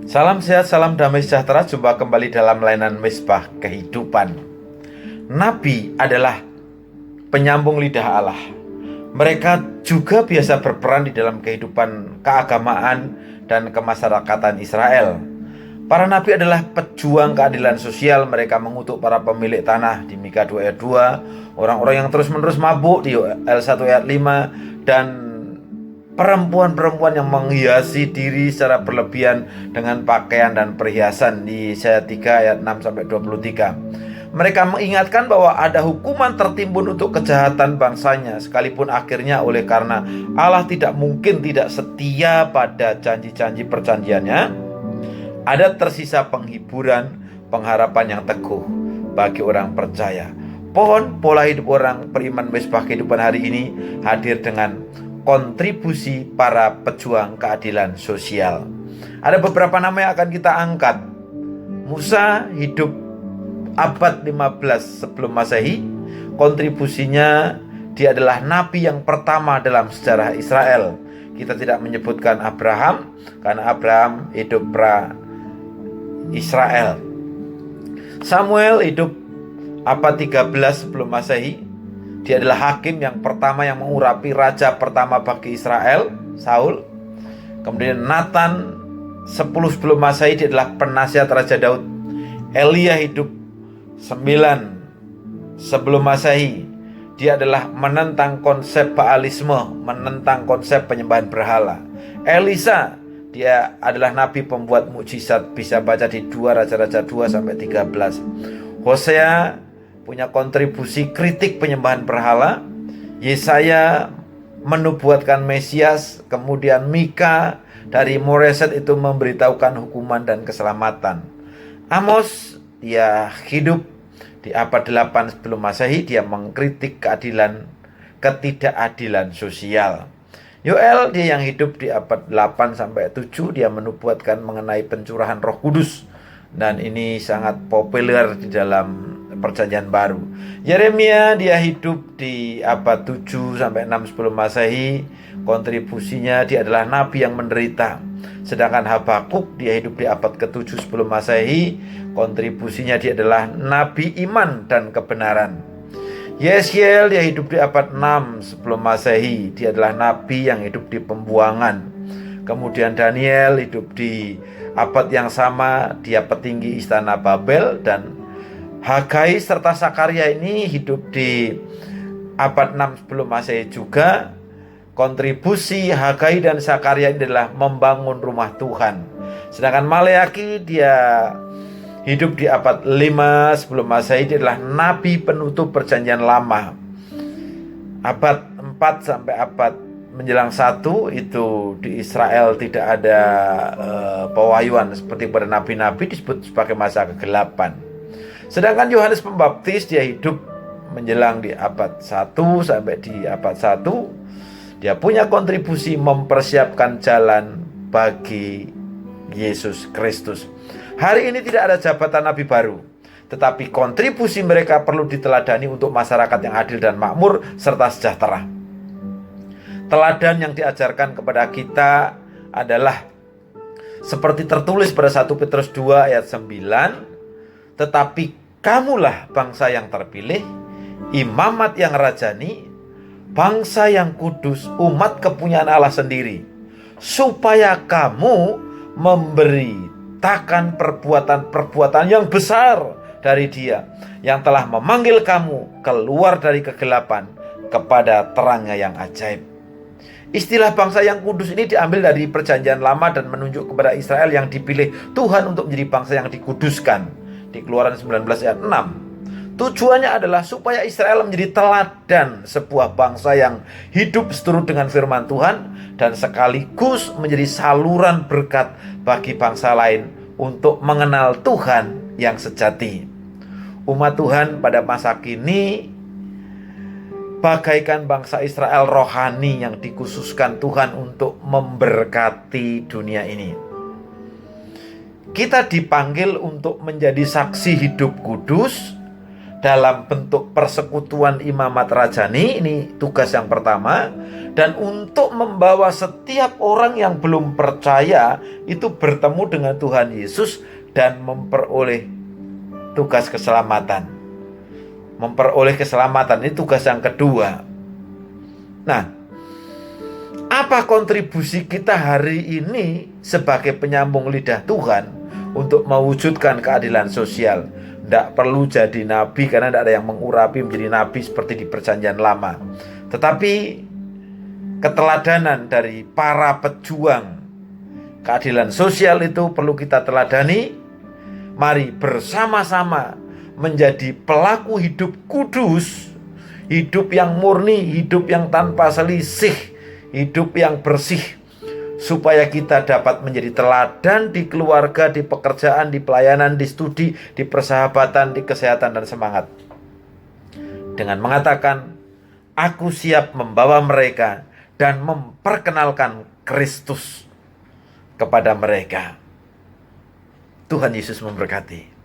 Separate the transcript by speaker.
Speaker 1: Salam sehat, salam damai sejahtera. Jumpa kembali dalam layanan Mezbah Kehidupan. Nabi adalah penyambung lidah Allah. Mereka juga biasa berperan di dalam kehidupan keagamaan dan kemasyarakatan Israel. Para nabi adalah pejuang keadilan sosial. Mereka mengutuk para pemilik tanah di Mika 2 ayat 2, orang-orang yang terus-menerus mabuk di Yoel 1 ayat 5, dan perempuan-perempuan yang menghiasi diri secara berlebihan dengan pakaian dan perhiasan di Yesaya 3 ayat 6-23. Mereka mengingatkan bahwa ada hukuman tertimbun untuk kejahatan bangsanya, sekalipun akhirnya oleh karena Allah tidak mungkin tidak setia pada janji-janji perjanjiannya, ada tersisa penghiburan, pengharapan yang teguh bagi orang percaya. Pohon pola hidup orang beriman Mezbah Kehidupan hari ini hadir dengan kontribusi para pejuang keadilan sosial. Ada beberapa nama yang akan kita angkat. Musa hidup abad 15 sebelum Masehi. Kontribusinya, dia adalah nabi yang pertama dalam sejarah Israel. Kita tidak menyebutkan Abraham karena Abraham hidup pra Israel. Samuel hidup abad 13 sebelum Masehi. Dia adalah hakim yang pertama yang mengurapi raja pertama bagi Israel, Saul. Kemudian Nathan 10 sebelum Masehi, dia adalah penasihat Raja Daud. Elia hidup 9 sebelum Masehi. Dia adalah menentang konsep Baalisme, menentang konsep penyembahan berhala. Elisa, dia adalah nabi pembuat mukjizat, bisa baca di 2 Raja-Raja 2-13. Hosea punya kontribusi kritik penyembahan berhala. Yesaya menubuatkan Mesias. Kemudian Mika dari Moreset itu memberitahukan hukuman dan keselamatan. Amos, dia hidup di abad 8 sebelum Masehi. Dia mengkritik ketidakadilan sosial. Yoel, dia yang hidup di abad 8-7. Dia menubuatkan mengenai pencurahan Roh Kudus, dan ini sangat populer di dalam Perjanjian Baru. Yeremia, dia hidup di abad 7-6 sebelum Masehi. Kontribusinya, dia adalah nabi yang menderita. Sedangkan Habakuk, dia hidup di abad ke-7 sebelum Masehi. Kontribusinya, dia adalah nabi iman dan kebenaran. Yesyiel, dia hidup di abad 6 sebelum Masehi. Dia adalah nabi yang hidup di pembuangan. Kemudian Daniel hidup di abad yang sama. Dia petinggi istana Babel. Dan Hagai serta Sakaria ini hidup di abad 6 sebelum Masehi juga. Kontribusi Hagai dan Sakaria ini adalah membangun rumah Tuhan. Sedangkan Maleaki, dia hidup di abad 5 sebelum Masehi. Dia adalah nabi penutup perjanjian lama. Abad 4 sampai abad menjelang 1 itu di Israel tidak ada pewahyuan seperti pada nabi-nabi, disebut sebagai masa kegelapan. Sedangkan Yohanes Pembaptis, dia hidup menjelang di abad 1 sampai di abad 1. Dia punya kontribusi mempersiapkan jalan bagi Yesus Kristus. Hari ini tidak ada jabatan nabi baru, tetapi kontribusi mereka perlu diteladani untuk masyarakat yang adil dan makmur serta sejahtera. Teladan yang diajarkan kepada kita adalah seperti tertulis pada 1 Petrus 2 ayat 9. Tetapi kamulah bangsa yang terpilih, imamat yang rajani, bangsa yang kudus, umat kepunyaan Allah sendiri, supaya kamu memberitakan perbuatan-perbuatan yang besar dari Dia yang telah memanggil kamu keluar dari kegelapan kepada terangnya yang ajaib. Istilah bangsa yang kudus ini diambil dari Perjanjian Lama dan menunjuk kepada Israel yang dipilih Tuhan untuk menjadi bangsa yang dikuduskan di Keluaran 19 ayat 6. Tujuannya adalah supaya Israel menjadi teladan, sebuah bangsa yang hidup seturut dengan firman Tuhan dan sekaligus menjadi saluran berkat bagi bangsa lain untuk mengenal Tuhan yang sejati. Umat Tuhan pada masa kini bagaikan bangsa Israel rohani yang dikhususkan Tuhan untuk memberkati dunia ini. Kita dipanggil untuk menjadi saksi hidup kudus dalam bentuk persekutuan imamat rajani, ini tugas yang pertama. Dan untuk membawa setiap orang yang belum percaya itu bertemu dengan Tuhan Yesus dan memperoleh tugas keselamatan. Memperoleh keselamatan, ini tugas yang kedua. Nah, apa kontribusi kita hari ini sebagai penyambung lidah Tuhan untuk mewujudkan keadilan sosial? Tidak perlu jadi nabi, karena tidak ada yang mengurapi menjadi nabi seperti di Perjanjian Lama. Tetapi keteladanan dari para pejuang keadilan sosial itu perlu kita teladani. Mari bersama-sama menjadi pelaku hidup kudus, hidup yang murni, hidup yang tanpa selisih, hidup yang bersih, supaya kita dapat menjadi teladan di keluarga, di pekerjaan, di pelayanan, di studi, di persahabatan, di kesehatan dan semangat. Dengan mengatakan, aku siap membawa mereka dan memperkenalkan Kristus kepada mereka. Tuhan Yesus memberkati.